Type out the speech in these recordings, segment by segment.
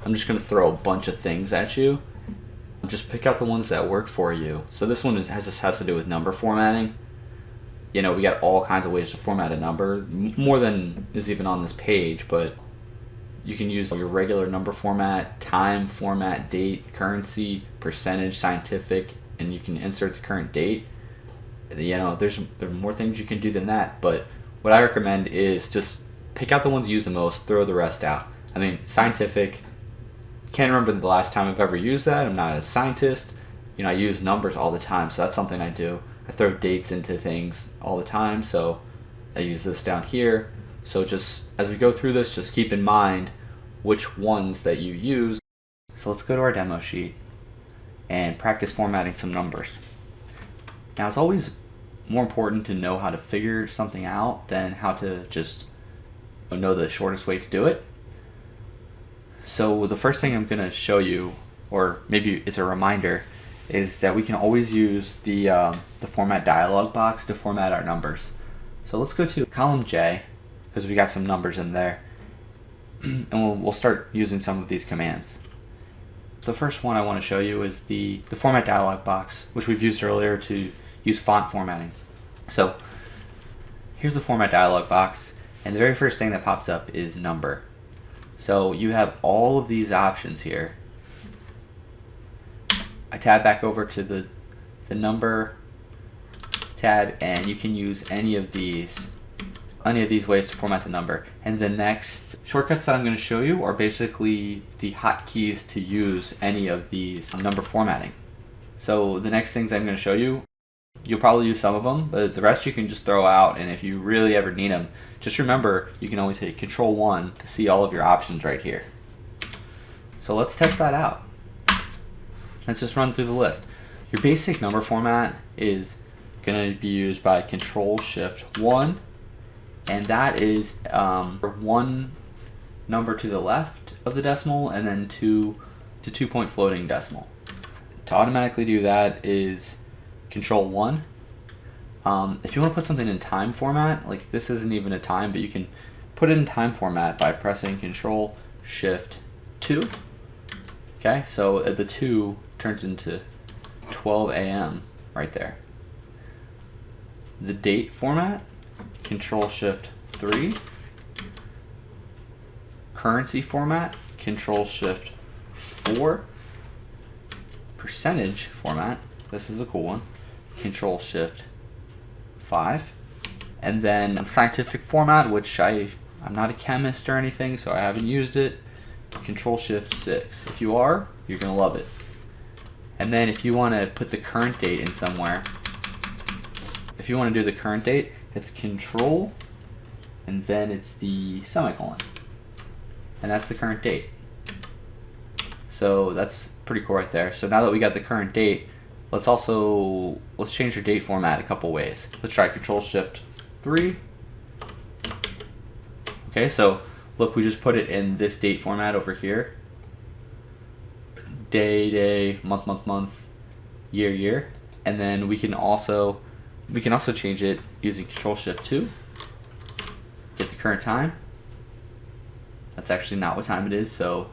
I'm just going to throw a bunch of things at you. Just pick out the ones that work for you. So this one has to do with number formatting. You know, we got all kinds of ways to format a number, more than is even on this page, but you can use your regular number format, time format, date, currency, percentage, scientific, and you can insert the current date. You know, there's more things you can do than that, but what I recommend is just pick out the ones you use the most, throw the rest out. I mean, scientific, can't remember the last time I've ever used that. I'm not a scientist. You know, I use numbers all the time, so that's something I do. I throw dates into things all the time, so I use this down here. So just as we go through this, just keep in mind which ones that you use. So let's go to our demo sheet and practice formatting some numbers. Now, it's always more important to know how to figure something out than how to just know the shortest way to do it. So the first thing I'm going to show you, or maybe it's a reminder, is that we can always use the format dialog box to format our numbers. So let's go to column J, because we got some numbers in there, and we'll start using some of these commands. The first one I want to show you is the format dialog box, which we've used earlier to use font formattings. So here's the format dialog box, and the very first thing that pops up is number. So you have all of these options here. I tab back over to the number tab, and you can use any of these ways to format the number. And the next shortcuts that I'm going to show you are basically the hotkeys to use any of these number formatting. So the next things I'm going to show you, you'll probably use some of them, but the rest you can just throw out, and if you really ever need them, just remember you can always hit Ctrl-1 to see all of your options right here. So let's test that out. Let's just run through the list. Your basic number format is going to be used by Ctrl-Shift-1, and that is one number to the left of the decimal and then two 2-point floating decimal. To automatically do that is Control-1. If you want to put something in time format, like this isn't even a time, but you can put it in time format by pressing Control-Shift-2. Okay, so the 2 turns into 12 a.m. right there. The date format, Control-Shift-3. Currency format, Control-Shift-4. Percentage format, this is a cool one, Control-Shift-5. And then scientific format, which I'm not a chemist or anything, so I haven't used it, Control-Shift-6. If you are, you're going to love it. And then if you want to put the current date in somewhere, if you want to do the current date, it's Control, and then it's the semicolon. And that's the current date. So that's pretty cool right there. So now that we got the current date, let's change your date format a couple ways. Let's try Control-Shift-3. Okay, so look, we just put it in this date format over here. Day, month, year. And then we can also change it using Control-Shift-2. Get the current time. That's actually not what time it is, so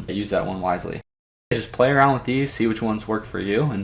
use that one wisely. Just play around with these, see which ones work for you, and